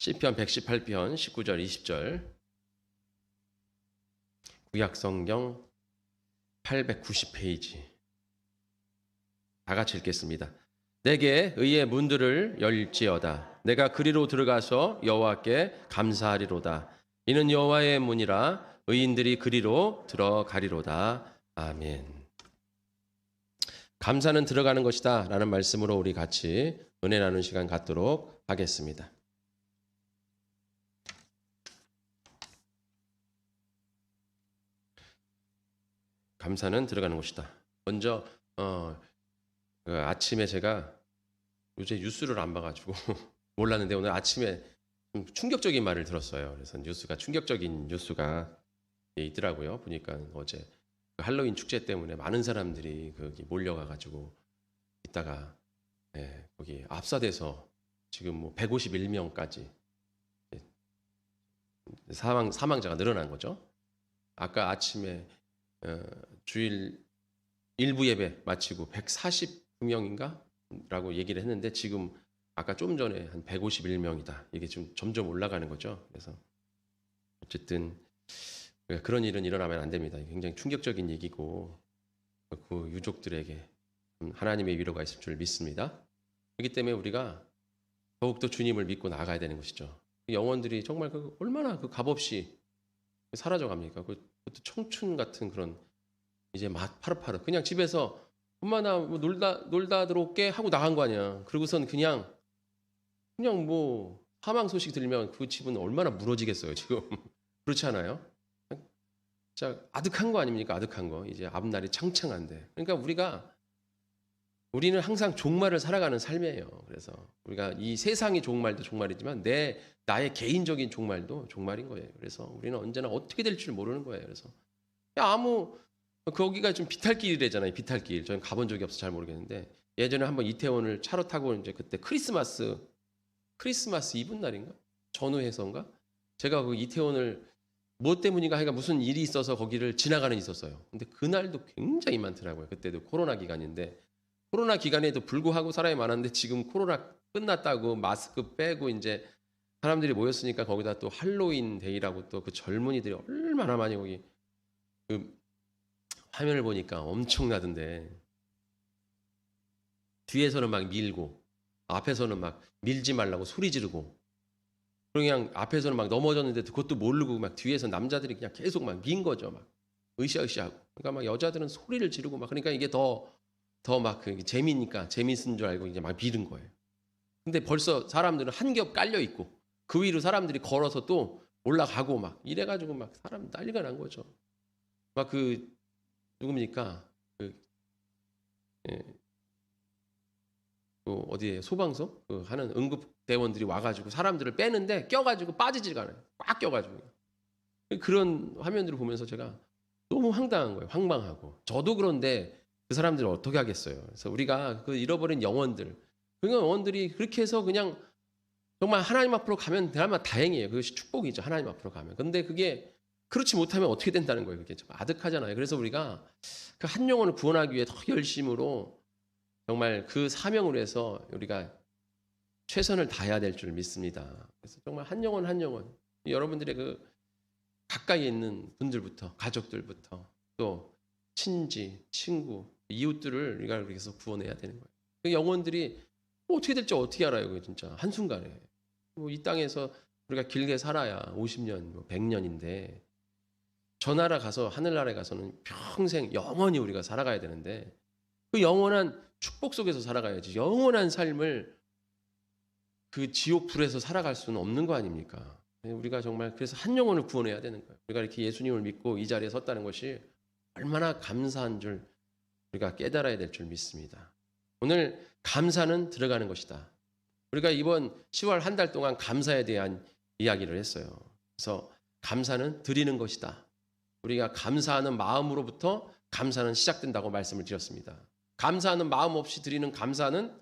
시편 118편 19절 20절 구약성경 890페이지 다 같이 읽겠습니다. 내게 의의 문들을 열지어다. 내가 그리로 들어가서 여호와께 감사하리로다. 이는 여호와의 문이라 의인들이 그리로 들어가리로다. 아멘. 감사는 들어가는 것이다 라는 말씀으로 우리 같이 은혜 나누는 시간 갖도록 하겠습니다. 감사는 들어가는 것이다. 먼저 아침에 제가 요새 뉴스를 안 봐가지고 몰랐는데 오늘 아침에 좀 충격적인 말을 들었어요. 그래서 충격적인 뉴스가 있더라고요. 보니까 어제 할로윈 축제 때문에 많은 사람들이 거기 몰려가가지고 있다가 거기 압사돼서 지금 뭐 151명까지 사망자가 늘어난 거죠. 아까 아침에 주일 일부 예배 마치고 149명인가? 라고 얘기를 했는데 지금 아까 좀 전에 한 151명이다. 이게 지금 점점 올라가는 거죠. 그래서 어쨌든 그런 일은 일어나면 안 됩니다. 굉장히 충격적인 얘기고 그 유족들에게 하나님의 위로가 있을 줄 믿습니다. 그렇기 때문에 우리가 더욱더 주님을 믿고 나아가야 되는 것이죠. 영혼들이 정말 얼마나 값없이 사라져갑니까? 그것도 청춘 같은 그런 이제 막 파릇파릇 그냥 집에서 엄마나 뭐 놀다 들어올게 하고 나간 거 아니야. 그러고선 그냥 뭐 사망 소식 들리면 그 집은 얼마나 무너지겠어요 지금. 그렇지 않아요? 진짜 아득한 거 아닙니까? 아득한 거. 이제 앞날이 창창한데. 그러니까 우리는 항상 종말을 살아가는 삶이에요. 그래서 우리가 이 세상의 종말도 종말이지만 나의 개인적인 종말도 종말인 거예요. 그래서 우리는 언제나 어떻게 될 줄 모르는 거예요. 그래서 거기가 좀 비탈길이래잖아요. 비탈길. 저는 가본 적이 없어서 잘 모르겠는데 예전에 한번 이태원을 차로 타고 이제 그때 크리스마스 이브 날인가? 전후해서인가? 제가 그 이태원을 뭐 때문인가 하여간 무슨 일이 있어서 거기를 지나가는 있었어요. 근데 그날도 굉장히 많더라고요. 그때도 코로나 기간인데 코로나 기간에도 불구하고 사람이 많았는데 지금 코로나 끝났다고 마스크 빼고 이제 사람들이 모였으니까 거기다 또 할로윈 데이라고 또 그 젊은이들이 얼마나 많이 거기 그 화면을 보니까 엄청나던데 뒤에서는 막 밀고 앞에서는 막 밀지 말라고 소리 지르고 그냥 앞에서는 막 넘어졌는데 그것도 모르고 막 뒤에서 남자들이 그냥 계속 막 민 거죠. 막 으쌰으쌰하고. 그러니까 막 여자들은 소리를 지르고 막 그러니까 이게 더 막 재미니까 재밌은 줄 알고 이제 막 미는 거예요. 근데 벌써 사람들은 한 겹 깔려 있고 그 위로 사람들이 걸어서 또 올라가고 막 이래가지고 막 사람 난리가 난 거죠. 막 누굽니까? 어디에 소방서 하는 응급대원들이 와가지고 사람들을 빼는데 껴가지고 빠지지가 않아요. 꽉 껴가지고. 그런 화면들을 보면서 제가 너무 황당한 거예요. 황망하고. 저도 그런데 그 사람들을 어떻게 하겠어요. 그래서 우리가 그 잃어버린 영혼들, 그 영혼들이 그렇게 해서 그냥 정말 하나님 앞으로 가면 대단한 다행이에요. 그것이 축복이죠. 하나님 앞으로 가면. 근데 그게 그렇지 못하면 어떻게 된다는 거예요. 그게 좀 아득하잖아요. 그래서 우리가 그 한 영혼을 구원하기 위해 더 열심으로 정말 그 사명을 위해서 우리가 최선을 다해야 될 줄 믿습니다. 그래서 정말 한 영혼 여러분들의 그 가까이 있는 분들부터 가족들부터 또 친지, 친구, 이웃들을 우리가 그래서 구원해야 되는 거예요. 그 영혼들이 어떻게 될지 어떻게 알아요? 그 진짜 한순간에. 이 땅에서 우리가 길게 살아야 50년, 100년인데 저 나라 가서 하늘나라에 가서는 평생 영원히 우리가 살아가야 되는데 그 영원한 축복 속에서 살아가야지 영원한 삶을 그 지옥 불에서 살아갈 수는 없는 거 아닙니까? 우리가 정말 그래서 한 영혼을 구원해야 되는 거예요. 우리가 이렇게 예수님을 믿고 이 자리에 섰다는 것이 얼마나 감사한 줄 우리가 깨달아야 될 줄 믿습니다. 오늘 감사는 들어가는 것이다. 우리가 이번 10월 한 달 동안 감사에 대한 이야기를 했어요. 그래서 감사는 드리는 것이다. 우리가 감사하는 마음으로부터 감사는 시작된다고 말씀을 드렸습니다. 감사하는 마음 없이 드리는 감사는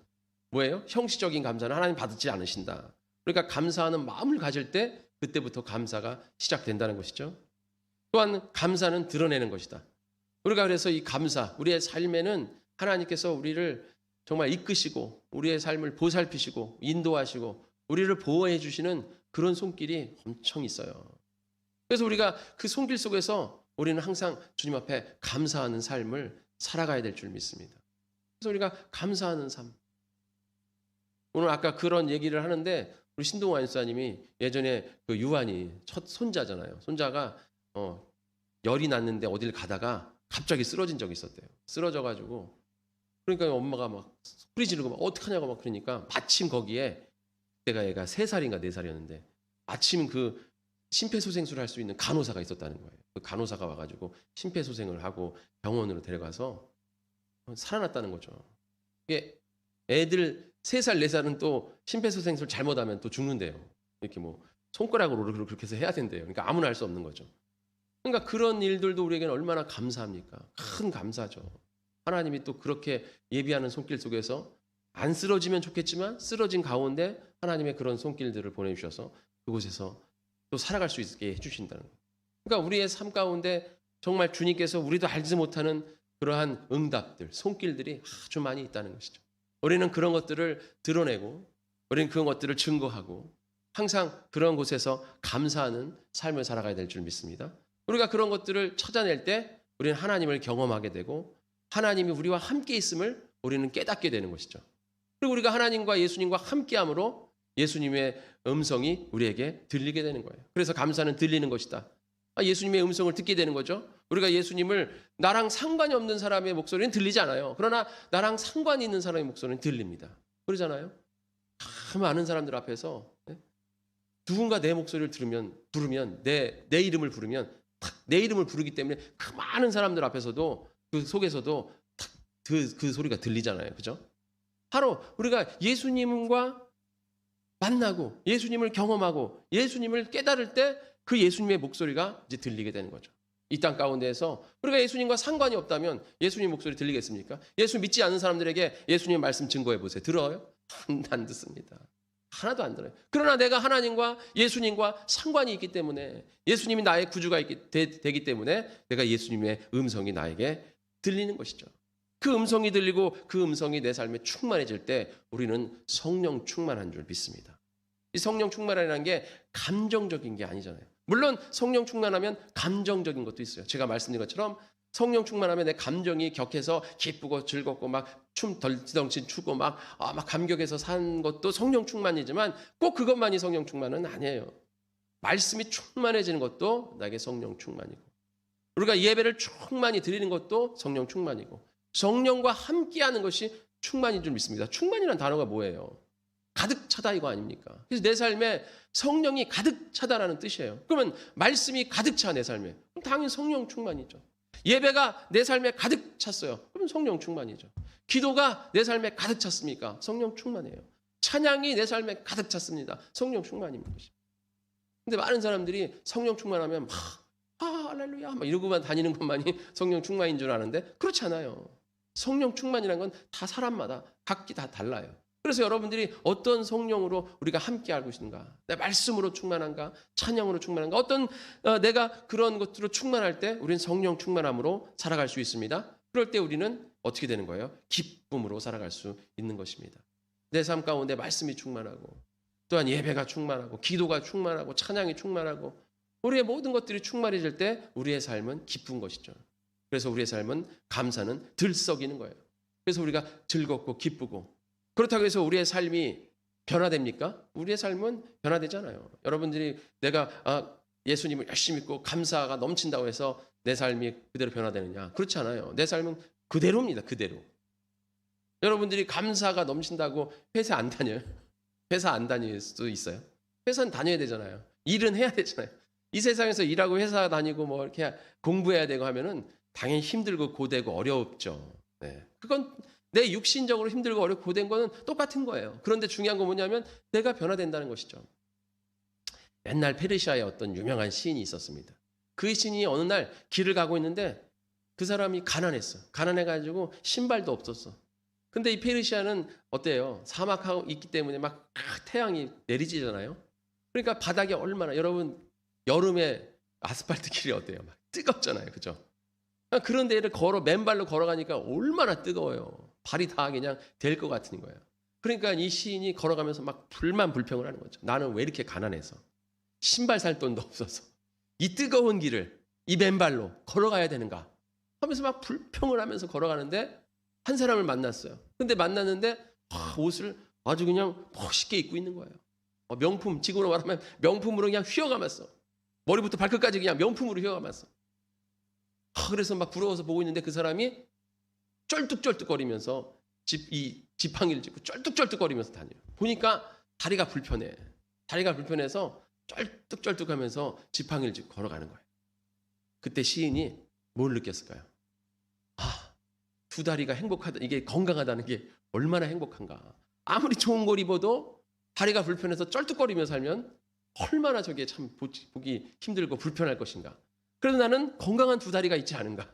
뭐예요? 형식적인 감사는 하나님 받지 않으신다. 그러니까 감사하는 마음을 가질 때 그때부터 감사가 시작된다는 것이죠. 또한 감사는 드러내는 것이다. 우리가 그래서 이 감사, 우리의 삶에는 하나님께서 우리를 정말 이끄시고 우리의 삶을 보살피시고 인도하시고 우리를 보호해 주시는 그런 손길이 엄청 있어요. 그래서 우리가 그 손길 속에서 우리는 항상 주님 앞에 감사하는 삶을 살아가야 될 줄 믿습니다. 그래서 우리가 감사하는 삶. 오늘 아까 그런 얘기를 하는데 우리 신동환 집사님이 예전에 그 유한이 첫 손자잖아요. 손자가 열이 났는데 어딜 가다가 갑자기 쓰러진 적이 있었대요. 쓰러져가지고 그러니까 엄마가 막 소리 지르고 막 어떡하냐고 막 그러니까 마침 거기에 그때가 얘가 3살인가 4살이었는데 마침 그 심폐소생술을 할 수 있는 간호사가 있었다는 거예요. 그 간호사가 와가지고 심폐소생을 하고 병원으로 데려가서 살아났다는 거죠. 이게 애들 3살, 4살은 또 심폐소생술 잘못하면 또 죽는데요. 이렇게 뭐 손가락으로 그렇게 해서 해야 된대요. 그러니까 아무나 할 수 없는 거죠. 그러니까 그런 일들도 우리에게는 얼마나 감사합니까? 큰 감사죠. 하나님이 또 그렇게 예비하는 손길 속에서 안 쓰러지면 좋겠지만 쓰러진 가운데 하나님의 그런 손길들을 보내주셔서 그곳에서 또 살아갈 수 있게 해주신다는 거예요. 그러니까 우리의 삶 가운데 정말 주님께서 우리도 알지 못하는 그러한 응답들, 손길들이 아주 많이 있다는 것이죠. 우리는 그런 것들을 드러내고 우리는 그런 것들을 증거하고 항상 그런 곳에서 감사하는 삶을 살아가야 될 줄 믿습니다. 우리가 그런 것들을 찾아낼 때 우리는 하나님을 경험하게 되고 하나님이 우리와 함께 있음을 우리는 깨닫게 되는 것이죠. 그리고 우리가 하나님과 예수님과 함께함으로 예수님의 음성이 우리에게 들리게 되는 거예요. 그래서 감사는 들리는 것이다. 예수님의 음성을 듣게 되는 거죠. 우리가 예수님을 나랑 상관이 없는 사람의 목소리는 들리지 않아요. 그러나 나랑 상관이 있는 사람의 목소리는 들립니다. 그러잖아요. 다 많은 사람들 앞에서 누군가 내 목소리를 부르면 내 이름을 부르면 내 이름을 부르기 때문에 그 많은 사람들 앞에서도 그 속에서도 그 소리가 들리잖아요. 그죠? 바로 우리가 예수님과 만나고 예수님을 경험하고 예수님을 깨달을 때 그 예수님의 목소리가 이제 들리게 되는 거죠. 이 땅 가운데에서 우리가 예수님과 상관이 없다면 예수님 목소리 들리겠습니까? 예수 믿지 않는 사람들에게 예수님 말씀 증거해 보세요. 들어요? 안 듣습니다. 하나도 안 들어요. 그러나 내가 하나님과 예수님과 상관이 있기 때문에 예수님이 나의 구주가 되기 때문에 내가 예수님의 음성이 나에게 들리는 것이죠. 그 음성이 들리고 그 음성이 내 삶에 충만해질 때 우리는 성령 충만한 줄 믿습니다. 이 성령 충만이라는 게 감정적인 게 아니잖아요. 물론 성령 충만하면 감정적인 것도 있어요. 제가 말씀드린 것처럼 성령 충만하면 내 감정이 격해서 기쁘고 즐겁고 막 춤 덜덩치 추고 막 감격해서 산 것도 성령 충만이지만 꼭 그것만이 성령 충만은 아니에요. 말씀이 충만해지는 것도 나에게 성령 충만이고 우리가 예배를 충만히 드리는 것도 성령 충만이고 성령과 함께하는 것이 충만인 줄 믿습니다. 충만이라는 단어가 뭐예요? 가득 차다 이거 아닙니까? 그래서 내 삶에 성령이 가득 차다라는 뜻이에요. 그러면 말씀이 가득 차 내 삶에 그럼 당연히 성령 충만이죠. 예배가 내 삶에 가득 찼어요. 그럼 성령 충만이죠. 기도가 내 삶에 가득 찼습니까? 성령 충만이에요. 찬양이 내 삶에 가득 찼습니다. 성령 충만입니다. 근데 많은 사람들이 성령 충만하면 할렐루야 막 이러고만 다니는 것만이 성령 충만인 줄 아는데 그렇지 않아요. 성령 충만이라는 건 다 사람마다 각기 다 달라요. 그래서 여러분들이 어떤 성령으로 우리가 함께 알고 있는가? 내 말씀으로 충만한가? 찬양으로 충만한가? 어떤 내가 그런 것들로 충만할 때 우리는 성령 충만함으로 살아갈 수 있습니다. 그럴 때 우리는 어떻게 되는 거예요? 기쁨으로 살아갈 수 있는 것입니다. 내 삶 가운데 말씀이 충만하고 또한 예배가 충만하고 기도가 충만하고 찬양이 충만하고 우리의 모든 것들이 충만해질 때 우리의 삶은 기쁜 것이죠. 그래서 우리의 삶은 감사는 들썩이는 거예요. 그래서 우리가 즐겁고 기쁘고 그렇다고 해서 우리의 삶이 변화됩니까? 우리의 삶은 변화되잖아요. 여러분들이 내가 예수님을 열심히 믿고 감사가 넘친다고 해서 내 삶이 그대로 변화되느냐? 그렇지 않아요. 내 삶은 그대로입니다. 그대로. 여러분들이 감사가 넘친다고 회사 안 다녀요? 회사 안 다닐 수도 있어요. 회사는 다녀야 되잖아요. 일은 해야 되잖아요. 이 세상에서 일하고 회사 다니고 뭐 이렇게 공부해야 되고 하면은 당연히 힘들고 고되고 어렵죠. 네. 그건 내 육신적으로 힘들고 어렵고 고된 거는 똑같은 거예요. 그런데 중요한 건 뭐냐면 내가 변화된다는 것이죠. 옛날 페르시아에 어떤 유명한 시인이 있었습니다. 그 시인이 어느 날 길을 가고 있는데 그 사람이 가난했어. 가난해가지고 신발도 없었어. 근데 이 페르시아는 어때요? 사막하고 있기 때문에 막 태양이 내리지잖아요. 그러니까 바닥이 얼마나 여러분 여름에 아스팔트 길이 어때요? 막 뜨겁잖아요. 그죠? 그런 데를 맨발로 걸어가니까 얼마나 뜨거워요. 발이 다 그냥 될 것 같은 거예요. 그러니까 이 시인이 걸어가면서 막 불만불평을 하는 거죠. 나는 왜 이렇게 가난해서 신발 살 돈도 없어서 이 뜨거운 길을 이 맨발로 걸어가야 되는가 하면서 막 불평을 하면서 걸어가는데 한 사람을 만났어요. 근데 만났는데 옷을 아주 그냥 멋있게 입고 있는 거예요. 명품, 지금으로 말하면 명품으로 그냥 휘어감았어. 머리부터 발끝까지 그냥 명품으로 휘어감았어. 그래서 막 부러워서 보고 있는데 그 사람이 쩔뚝쩔뚝거리면서 이 지팡이를 짚고 쩔뚝쩔뚝거리면서 다녀요. 보니까 다리가 불편해. 다리가 불편해서 쩔뚝쩔뚝하면서 지팡이를 짚고 걸어가는 거예요. 그때 시인이 뭘 느꼈을까요? 두 다리가 행복하다, 이게 건강하다는 게 얼마나 행복한가. 아무리 좋은 걸 입어도 다리가 불편해서 쩔뚝거리며 살면 얼마나 저게 참 보기 힘들고 불편할 것인가. 그래도 나는 건강한 두 다리가 있지 않은가.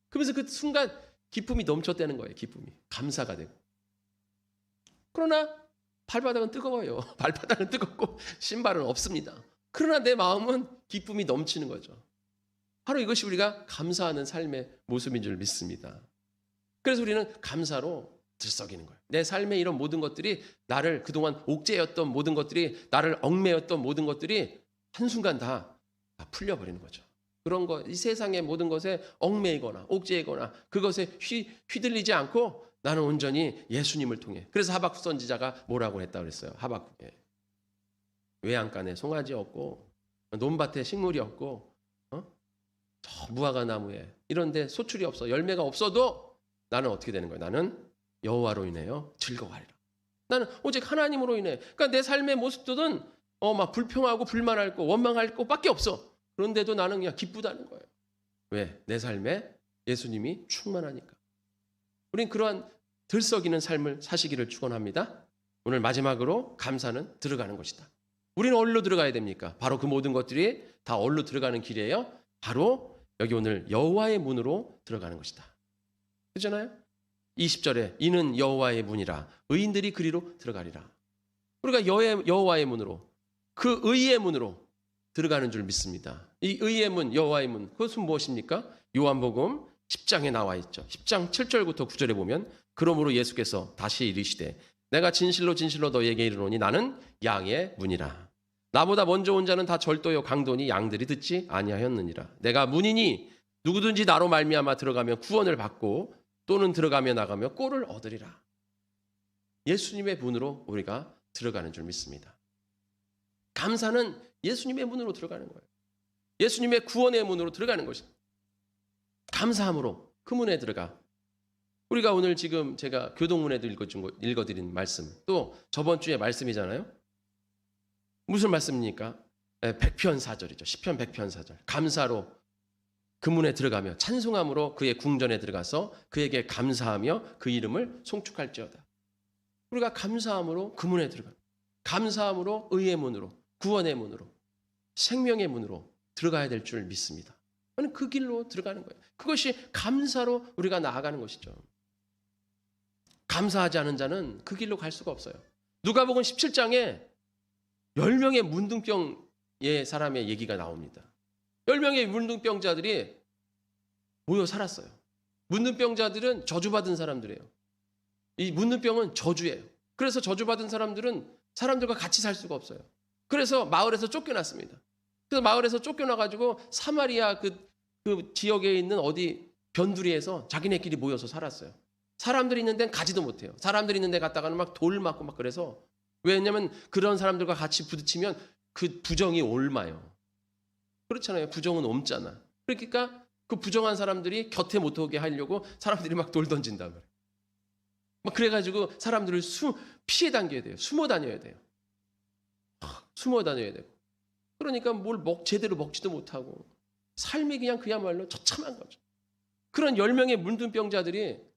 그러면서 그 순간 기쁨이 넘쳤다는 거예요. 기쁨이. 감사가 되고. 그러나 발바닥은 뜨거워요. 발바닥은 뜨겁고 신발은 없습니다. 그러나 내 마음은 기쁨이 넘치는 거죠. 바로 이것이 우리가 감사하는 삶의 모습인 줄 믿습니다. 그래서 우리는 감사로 들썩이는 거예요. 내 삶의 이런 모든 것들이 나를 그동안 옥죄였던 모든 것들이 나를 얽매였던 모든 것들이 한순간 다 풀려버리는 거죠. 그런 거, 이 세상의 모든 것에 얽매이거나 옥죄이거나 그것에 휘둘리지 않고 나는 온전히 예수님을 통해. 그래서 하박국 선지자가 뭐라고 했다고 그랬어요. 하박국에. 외양간에 송아지 없고 논밭에 식물이 없고 저 무화과 나무에 이런데 소출이 없어 열매가 없어도 나는 어떻게 되는 거예요? 나는 여호와로 인하여 즐거워하리라. 나는 오직 하나님으로 인해. 그러니까 내 삶의 모습들은 막 불평하고 불만할 거 원망할 것밖에 없어. 그런데도 나는 그냥 기쁘다는 거예요. 왜? 내 삶에 예수님이 충만하니까. 우린 그러한 들썩이는 삶을 사시기를 축원합니다. 오늘 마지막으로 감사는 들어가는 것이다. 우리는 어디로 들어가야 됩니까? 바로 그 모든 것들이 다 어디로 들어가는 길이에요? 바로 여기 오늘 여호와의 문으로 들어가는 것이다. 그렇잖아요? 20절에 이는 여호와의 문이라 의인들이 그리로 들어가리라. 우리가 여호와의 문으로 그 의의 문으로 들어가는 줄 믿습니다. 이 의의 문, 여호와의 문, 그것은 무엇입니까? 요한복음 10장에 나와 있죠. 10장 7절부터 9절에 보면 그러므로 예수께서 다시 이르시되 내가 진실로 진실로 너희에게 이르노니 나는 양의 문이라. 나보다 먼저 온 자는 다 절도요 강도니 양들이 듣지 아니하였느니라. 내가 문이니 누구든지 나로 말미암아 들어가면 구원을 받고 또는 들어가며 나가며 꼴을 얻으리라. 예수님의 문으로 우리가 들어가는 줄 믿습니다. 감사는 예수님의 문으로 들어가는 거예요. 예수님의 구원의 문으로 들어가는 것입니다. 감사함으로 그 문에 들어가. 우리가 오늘 지금 제가 교동문에도 읽어드린 말씀, 또 저번 주에 말씀이잖아요. 무슨 말씀입니까? 100편 4절이죠. 시편 100편 4절. 감사로 그 문에 들어가며 찬송함으로 그의 궁전에 들어가서 그에게 감사하며 그 이름을 송축할지어다. 우리가 감사함으로 그 문에 들어가. 감사함으로 의의 문으로, 구원의 문으로, 생명의 문으로 들어가야 될 줄 믿습니다. 그 길로 들어가는 거예요. 그것이 감사로 우리가 나아가는 것이죠. 감사하지 않은 자는 그 길로 갈 수가 없어요. 누가복음 17장에 10명의 문둥병의 사람의 얘기가 나옵니다. 10명의 문둥병자들이 모여 살았어요. 문둥병자들은 저주받은 사람들이에요. 이 문둥병은 저주예요. 그래서 저주받은 사람들은 사람들과 같이 살 수가 없어요. 그래서 마을에서 쫓겨났습니다. 그래서 마을에서 쫓겨나가지고 사마리아 그 지역에 있는 어디 변두리에서 자기네끼리 모여서 살았어요. 사람들이 있는 데는 가지도 못해요. 사람들이 있는 데 갔다가는 막 돌 맞고 막 그래서. 왜냐하면 그런 사람들과 같이 부딪히면 그 부정이 옮아요. 그렇잖아요. 부정은 옮잖아. 그러니까 그 부정한 사람들이 곁에 못 오게 하려고 사람들이 막 돌 던진단 말이에요. 막 그래가지고 사람들을 피해 다녀야 돼요. 숨어 다녀야 돼요. 숨어 다녀야 되고. 그러니까 뭘 제대로 먹지도 못하고 삶이 그냥 그야말로 처참한 거죠. 그런 10명의 문둥병자들이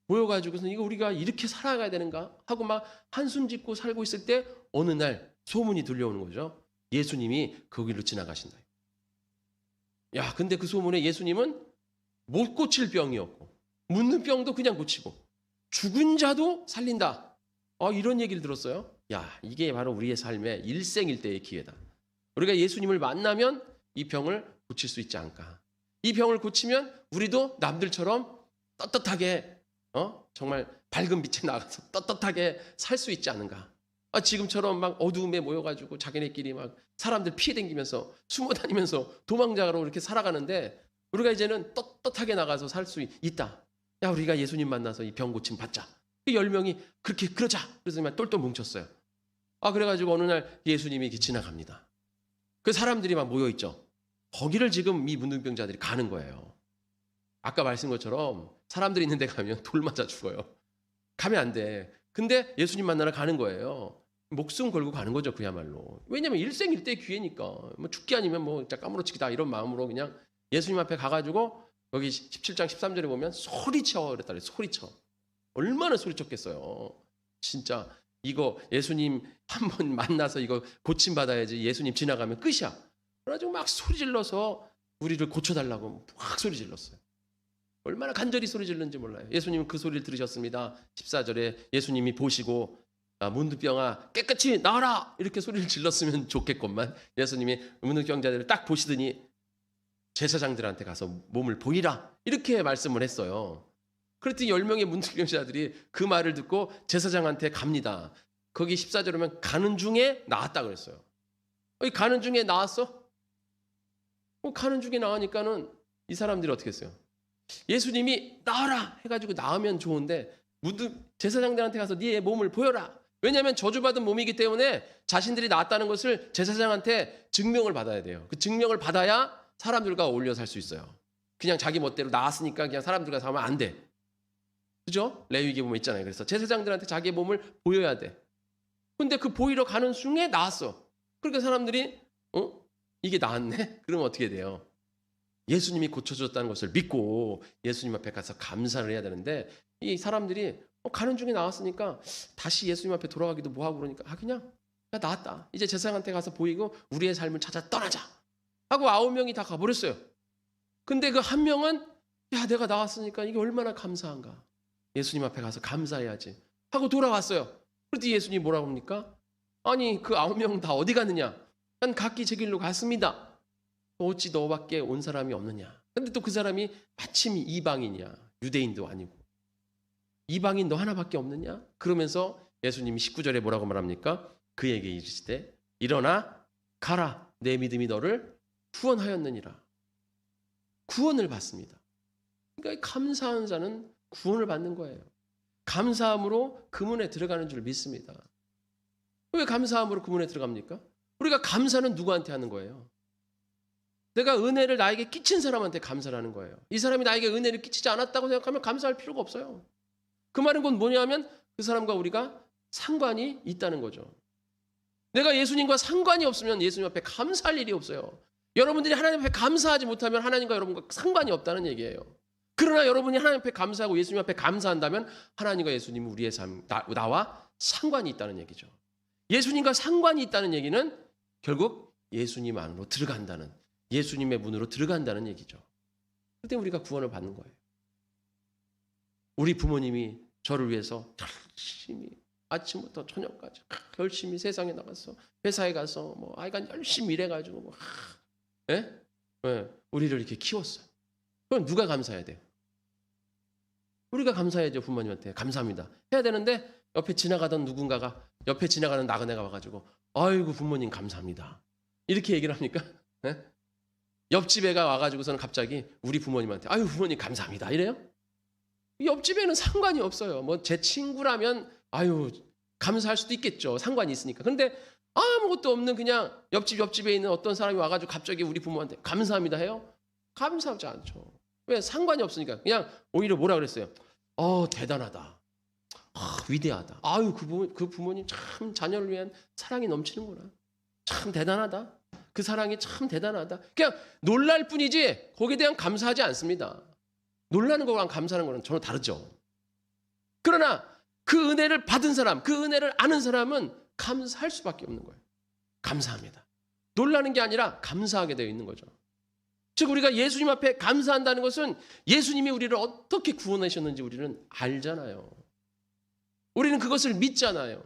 모여가지고서 이거 우리가 이렇게 살아가야 되는가 하고 막 한숨 짓고 살고 있을 때 어느 날 소문이 들려오는 거죠. 예수님이 거기로 지나가신다. 야, 근데 그 소문에 예수님은 못 고칠 병이었고 묻는 병도 그냥 고치고 죽은 자도 살린다. 이런 얘기를 들었어요. 야, 이게 바로 우리의 삶의 일생일대의 기회다. 우리가 예수님을 만나면 이 병을 고칠 수 있지 않을까. 이 병을 고치면 우리도 남들처럼 떳떳하게 정말 밝은 빛에 나가서 떳떳하게 살 수 있지 않은가? 지금처럼 막 어두움에 모여가지고 자기네끼리 막 사람들 피해 다니면서 숨어 다니면서 도망자로 이렇게 살아가는데 우리가 이제는 떳떳하게 나가서 살 수 있다. 야, 우리가 예수님 만나서 이 병 고침 받자. 그 10명이 그렇게 그러자. 그래서 막 똘똘 뭉쳤어요. 그래가지고 어느 날 예수님이 이렇게 지나갑니다. 그 사람들이 막 모여있죠. 거기를 지금 이 문둥병자들이 가는 거예요. 아까 말씀한 것처럼 사람들이 있는 데 가면 돌 맞아 죽어요. 가면 안 돼. 근데 예수님 만나러 가는 거예요. 목숨 걸고 가는 거죠, 그야말로. 왜냐면 일생일대 기회니까. 뭐 죽기 아니면 뭐 진짜 까무러치기다 이런 마음으로 그냥 예수님 앞에 가가지고 여기 17장 13절에 보면 소리쳐 그랬다 그래요. 소리쳐. 얼마나 소리쳤겠어요. 진짜 이거 예수님 한번 만나서 이거 고침받아야지 예수님 지나가면 끝이야. 그래가지고 막 소리 질러서 우리를 고쳐달라고 막 소리 질렀어요. 얼마나 간절히 소리 질렀는지 몰라요. 예수님은 그 소리를 들으셨습니다. 14절에 예수님이 보시고 문둥병아 깨끗이 나와라 이렇게 소리를 질렀으면 좋겠건만 예수님이 문둥병자들을 딱 보시더니 제사장들한테 가서 몸을 보이라 이렇게 말씀을 했어요. 그랬더니 10명의 문둥병자들이 그 말을 듣고 제사장한테 갑니다. 거기 14절에 보면 가는 중에 나왔다 그랬어요. 가는 중에 나왔어? 가는 중에 나오니까는 이 사람들이 어떻게 했어요? 예수님이 나와라 해가지고 나오면 좋은데 제사장들한테 가서 네 몸을 보여라. 왜냐하면 저주받은 몸이기 때문에 자신들이 나았다는 것을 제사장한테 증명을 받아야 돼요. 그 증명을 받아야 사람들과 어울려 살 수 있어요. 그냥 자기 멋대로 나왔으니까 그냥 사람들과 사면 안 돼. 그죠? 레위기 보면 있잖아요. 그래서 제사장들한테 자기의 몸을 보여야 돼. 근데 그 보이러 가는 중에 나왔어. 그러니까 사람들이 이게 나았네? 그러면 어떻게 돼요? 예수님이 고쳐줬다는 것을 믿고 예수님 앞에 가서 감사를 해야 되는데 이 사람들이 가는 중에 나왔으니까 다시 예수님 앞에 돌아가기도 뭐하고 그러니까 그냥 나왔다. 이제 제사장한테 가서 보이고 우리의 삶을 찾아 떠나자 하고 9명이 다 가버렸어요. 근데 그 한 명은 야 내가 나왔으니까 이게 얼마나 감사한가. 예수님 앞에 가서 감사해야지 하고 돌아왔어요. 그랬더니 예수님이 뭐라고 합니까? 아니 그 9명 다 어디 갔느냐? 난 각기 제 길로 갔습니다. 어찌 너밖에 온 사람이 없느냐? 근데 또 그 사람이 마침 이방인이야. 유대인도 아니고. 이방인 너 하나밖에 없느냐? 그러면서 예수님이 19절에 뭐라고 말합니까? 그에게 이르시되 일어나 가라. 내 믿음이 너를 구원하였느니라. 구원을 받습니다. 그러니까 감사한 자는 구원을 받는 거예요. 감사함으로 그 문에 들어가는 줄 믿습니다. 왜 감사함으로 그 문에 들어갑니까? 우리가 감사는 누구한테 하는 거예요? 내가 은혜를 나에게 끼친 사람한테 감사를 하는 거예요. 이 사람이 나에게 은혜를 끼치지 않았다고 생각하면 감사할 필요가 없어요. 그 말은 곧 뭐냐면 그 사람과 우리가 상관이 있다는 거죠. 내가 예수님과 상관이 없으면 예수님 앞에 감사할 일이 없어요. 여러분들이 하나님 앞에 감사하지 못하면 하나님과 여러분과 상관이 없다는 얘기예요. 그러나 여러분이 하나님 앞에 감사하고 예수님 앞에 감사한다면 하나님과 예수님은 우리의 삶, 나와 상관이 있다는 얘기죠. 예수님과 상관이 있다는 얘기는 결국 예수님 안으로 들어간다는, 예수님의 문으로 들어간다는 얘기죠. 그때 우리가 구원을 받는 거예요. 우리 부모님이 저를 위해서 열심히 아침부터 저녁까지 열심히 세상에 나가서 회사에 가서 뭐 아이가 열심히 일해가지고 뭐, 우리를 이렇게 키웠어요. 그럼 누가 감사해야 돼요? 우리가 감사해야죠. 부모님한테 감사합니다 해야 되는데 옆에 지나가던 누군가가 옆에 지나가는 나그네가 와가지고 아이고 부모님 감사합니다 이렇게 얘기를 합니까? 옆집애가 와가지고서는 갑자기 우리 부모님한테 아유 부모님 감사합니다 이래요? 옆집에는 상관이 없어요. 뭐 제 친구라면 아유 감사할 수도 있겠죠. 상관이 있으니까. 근데 아무것도 없는 그냥 옆집에 있는 어떤 사람이 와가지고 갑자기 우리 부모한테 감사합니다 해요? 감사하지 않죠. 왜? 상관이 없으니까. 그냥 오히려 뭐라 그랬어요? 대단하다. 위대하다. 아유 그 부모님 참 자녀를 위한 사랑이 넘치는구나. 참 대단하다. 그 사랑이 참 대단하다. 그냥 놀랄 뿐이지 거기에 대한 감사하지 않습니다. 놀라는 거랑 감사하는 거는 전혀 다르죠. 그러나 그 은혜를 받은 사람, 그 은혜를 아는 사람은 감사할 수밖에 없는 거예요. 감사합니다. 놀라는 게 아니라 감사하게 되어 있는 거죠. 즉 우리가 예수님 앞에 감사한다는 것은 예수님이 우리를 어떻게 구원하셨는지 우리는 알잖아요. 우리는 그것을 믿잖아요.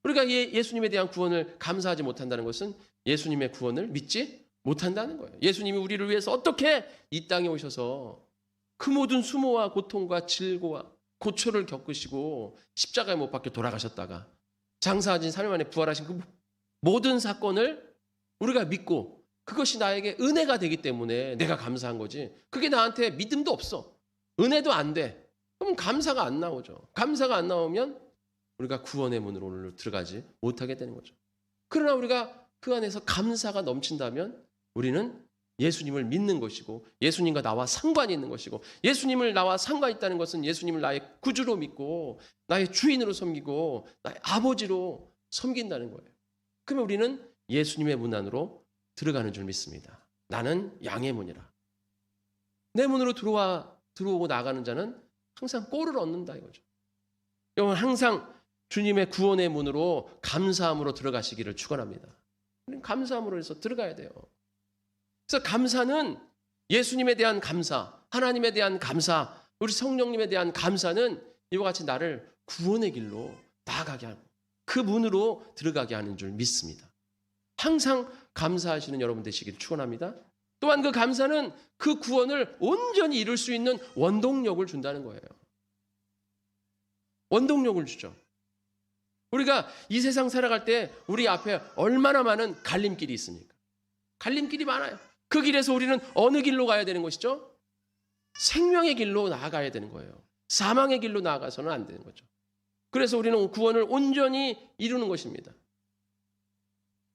우리가 예수님에 대한 구원을 감사하지 못한다는 것은 예수님의 구원을 믿지 못한다는 거예요. 예수님이 우리를 위해서 어떻게 이 땅에 오셔서 그 모든 수모와 고통과 질고와 고초를 겪으시고 십자가에 못 박혀 돌아가셨다가 장사하신 3일 만에 부활하신 그 모든 사건을 우리가 믿고 그것이 나에게 은혜가 되기 때문에 내가 감사한 거지. 그게 나한테 믿음도 없어. 은혜도 안 돼. 그럼 감사가 안 나오죠. 감사가 안 나오면 우리가 구원의 문으로 오늘 들어가지 못하게 되는 거죠. 그러나 우리가 그 안에서 감사가 넘친다면 우리는 예수님을 믿는 것이고 예수님과 나와 상관이 있는 것이고 예수님을 나와 상관이 있다는 것은 예수님을 나의 구주로 믿고 나의 주인으로 섬기고 나의 아버지로 섬긴다는 거예요. 그러면 우리는 예수님의 문 안으로 들어가는 줄 믿습니다. 나는 양의 문이라. 내 문으로 들어오고 나가는 자는 항상 꼴을 얻는다 이거죠. 여러분 항상 주님의 구원의 문으로 감사함으로 들어가시기를 축원합니다. 감사함으로 해서 들어가야 돼요. 그래서 감사는 예수님에 대한 감사, 하나님에 대한 감사, 우리 성령님에 대한 감사는 이와 같이 나를 구원의 길로 나아가게 하고 그 문으로 들어가게 하는 줄 믿습니다. 항상 감사하시는 여러분 되시기를 축원합니다. 또한 그 감사는 그 구원을 온전히 이룰 수 있는 원동력을 준다는 거예요. 원동력을 주죠. 우리가 이 세상 살아갈 때 우리 앞에 얼마나 많은 갈림길이 있습니까? 갈림길이 많아요. 그 길에서 우리는 어느 길로 가야 되는 것이죠? 생명의 길로 나아가야 되는 거예요. 사망의 길로 나아가서는 안 되는 거죠. 그래서 우리는 구원을 온전히 이루는 것입니다.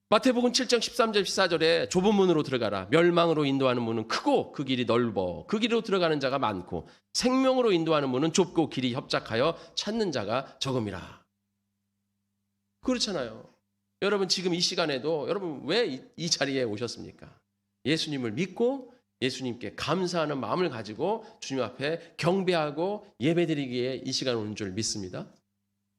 마태복음 7장 13절 14절에 좁은 문으로 들어가라. 멸망으로 인도하는 문은 크고 그 길이 넓어. 그 길로 들어가는 자가 많고 생명으로 인도하는 문은 좁고 길이 협착하여 찾는 자가 적음이라. 그렇잖아요. 여러분 지금 이 시간에도 여러분 왜 이 자리에 오셨습니까? 예수님을 믿고 예수님께 감사하는 마음을 가지고 주님 앞에 경배하고 예배드리기에 이 시간 오는 줄 믿습니다.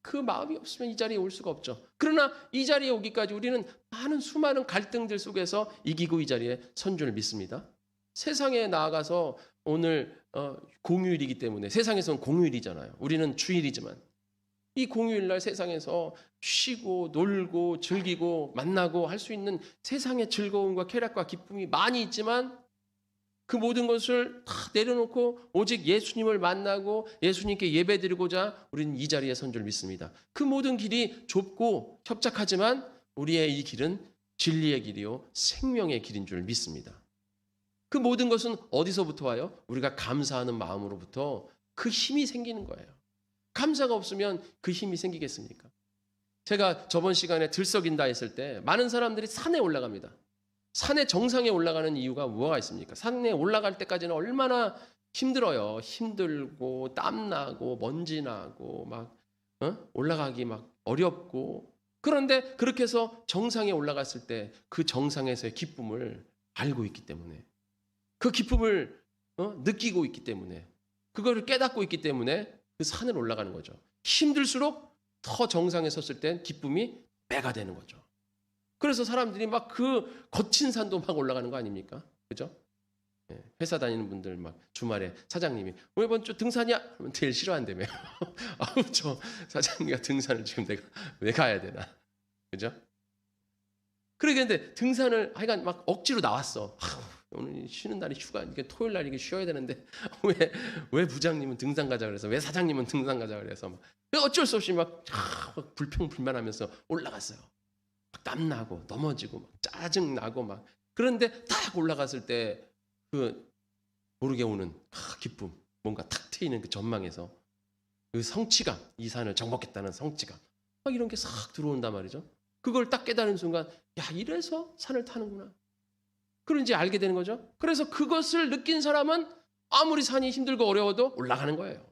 그 마음이 없으면 이 자리에 올 수가 없죠. 그러나 이 자리에 오기까지 우리는 많은 수많은 갈등들 속에서 이기고 이 자리에 선 줄 믿습니다. 세상에 나아가서 오늘 공휴일이기 때문에 세상에서는 공휴일이잖아요. 우리는 주일이지만 이 공휴일날 세상에서 쉬고 놀고 즐기고 만나고 할 수 있는 세상의 즐거움과 쾌락과 기쁨이 많이 있지만 그 모든 것을 다 내려놓고 오직 예수님을 만나고 예수님께 예배드리고자 우리는 이 자리에 선 줄 믿습니다. 그 모든 길이 좁고 협착하지만 우리의 이 길은 진리의 길이요 생명의 길인 줄 믿습니다. 그 모든 것은 어디서부터 와요? 우리가 감사하는 마음으로부터 그 힘이 생기는 거예요. 감사가 없으면 그 힘이 생기겠습니까? 제가 저번 시간에 들썩인다 했을 때 많은 사람들이 산에 올라갑니다. 산의 정상에 올라가는 이유가 뭐가 있습니까? 산에 올라갈 때까지는 얼마나 힘들어요. 힘들고 땀나고 먼지 나고 막 올라가기 막 어렵고 그런데 그렇게 해서 정상에 올라갔을 때 그 정상에서의 기쁨을 알고 있기 때문에 그 기쁨을 느끼고 있기 때문에 그거를 깨닫고 있기 때문에 그 산을 올라가는 거죠. 힘들수록 더 정상에 섰을 땐 기쁨이 배가 되는 거죠. 그래서 사람들이 막 그 거친 산도 막 올라가는 거 아닙니까? 그죠? 회사 다니는 분들 막 주말에 사장님이 이번 주 등산이야? 그러면 제일 싫어한다며. 아우 저 사장님과 등산을 지금 내가 왜 가야 되나? 그죠? 그러겠는데 등산을 하여간 막 억지로 나왔어. 오늘 쉬는 날이 휴가, 이게 토요일 날 이게 쉬어야 되는데 왜 부장님은 등산 가자 그래서 왜 사장님은 등산 가자 그래서 막 어쩔 수 없이 막 불평불만하면서 올라갔어요. 막 땀나고 넘어지고 막 짜증 나고 막 그런데 딱 올라갔을 때 그 모르게 오는 기쁨, 뭔가 탁 트이는 그 전망에서 그 성취감, 이 산을 정복했다는 성취감, 막 이런 게 싹 들어온단 말이죠. 그걸 딱 깨달은 순간, 야 이래서 산을 타는구나. 그런지 알게 되는 거죠. 그래서 그것을 느낀 사람은 아무리 산이 힘들고 어려워도 올라가는 거예요.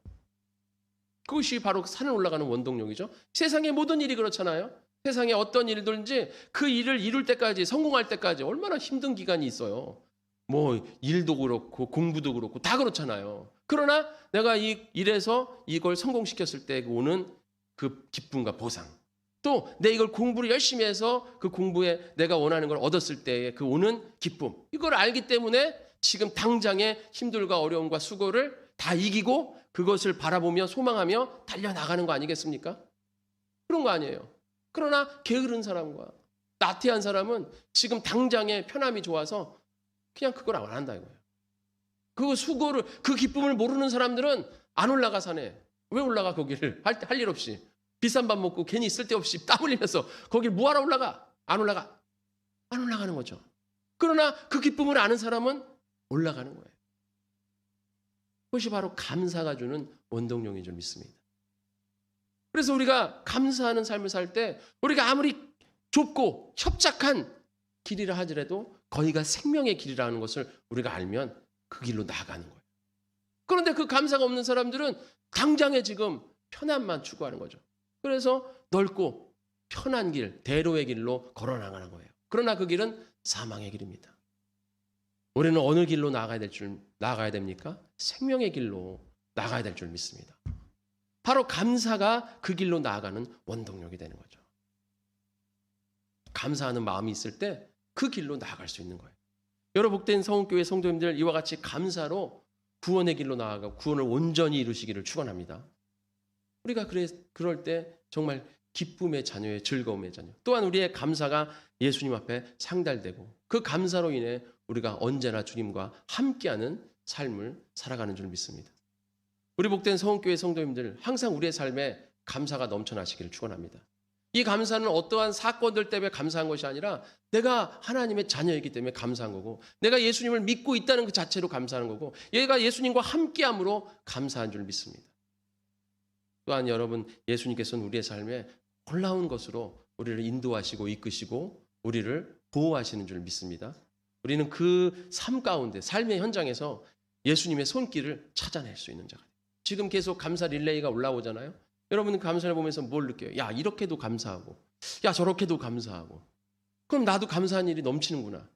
그것이 바로 산을 올라가는 원동력이죠. 세상의 모든 일이 그렇잖아요. 세상에 어떤 일들든지 그 일을 이룰 때까지, 성공할 때까지 얼마나 힘든 기간이 있어요. 뭐 일도 그렇고 공부도 그렇고 다 그렇잖아요. 그러나 내가 이 일에서 이걸 성공시켰을 때 오는 그 기쁨과 보상, 또 내 이걸 공부를 열심히 해서 그 공부에 내가 원하는 걸 얻었을 때의 그 오는 기쁨, 이걸 알기 때문에 지금 당장의 힘들과 어려움과 수고를 다 이기고 그것을 바라보며 소망하며 달려나가는 거 아니겠습니까? 그런 거 아니에요. 그러나 게으른 사람과 나태한 사람은 지금 당장의 편함이 좋아서 그냥 그걸 안 한다 이거예요. 그 수고를, 그 기쁨을 모르는 사람들은 안 올라가 산에. 왜 올라가 거기를 할 일 없이 비싼 밥 먹고 괜히 쓸데없이 땀 흘리면서 거길 뭐하러 올라가? 안 올라가. 안 올라가는 거죠. 그러나 그 기쁨을 아는 사람은 올라가는 거예요. 그것이 바로 감사가 주는 원동력인 줄 믿습니다. 그래서 우리가 감사하는 삶을 살 때 우리가 아무리 좁고 협착한 길이라 하더라도 거기가 생명의 길이라는 것을 우리가 알면 그 길로 나아가는 거예요. 그런데 그 감사가 없는 사람들은 당장에 지금 편안만 추구하는 거죠. 그래서 넓고 편한 길, 대로의 길로 걸어 나가는 거예요. 그러나 그 길은 사망의 길입니다. 우리는 어느 길로 나아가야 됩니까? 생명의 길로 나가야 될 줄 믿습니다. 바로 감사가 그 길로 나아가는 원동력이 되는 거죠. 감사하는 마음이 있을 때 그 길로 나아갈 수 있는 거예요. 여러 복된 성은교회 성도님들 이와 같이 감사로 구원의 길로 나아가고 구원을 온전히 이루시기를 축원합니다. 우리가 그럴 때 정말 기쁨의 자녀의 즐거움의 자녀. 또한 우리의 감사가 예수님 앞에 상달되고 그 감사로 인해 우리가 언제나 주님과 함께하는 삶을 살아가는 줄 믿습니다. 우리 복된 성은교회 성도님들 항상 우리의 삶에 감사가 넘쳐나시기를 축원합니다. 이 감사는 어떠한 사건들 때문에 감사한 것이 아니라 내가 하나님의 자녀이기 때문에 감사한 거고 내가 예수님을 믿고 있다는 그 자체로 감사하는 거고 얘가 예수님과 함께함으로 감사한 줄 믿습니다. 또한 여러분 예수님께서는 우리의 삶에 놀라운 것으로 우리를 인도하시고 이끄시고 우리를 보호하시는 줄 믿습니다. 우리는 그 삶 가운데 삶의 현장에서 예수님의 손길을 찾아낼 수 있는 자가 돼요. 지금 계속 감사 릴레이가 올라오잖아요. 여러분은 감사를 보면서 뭘 느껴요? 야 이렇게도 감사하고 야 저렇게도 감사하고 그럼 나도 감사한 일이 넘치는구나.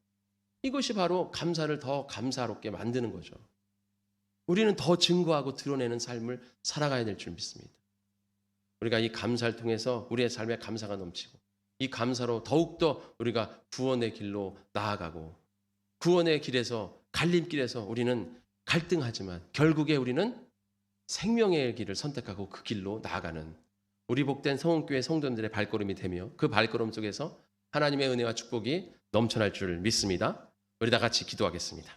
이것이 바로 감사를 더 감사롭게 만드는 거죠. 우리는 더 증거하고 드러내는 삶을 살아가야 될 줄 믿습니다. 우리가 이 감사를 통해서 우리의 삶에 감사가 넘치고 이 감사로 더욱더 우리가 구원의 길로 나아가고 구원의 길에서 갈림길에서 우리는 갈등하지만 결국에 우리는 생명의 길을 선택하고 그 길로 나아가는 우리 복된 성은교회 성도님들의 발걸음이 되며 그 발걸음 속에서 하나님의 은혜와 축복이 넘쳐날 줄 믿습니다. 우리 다 같이 기도하겠습니다.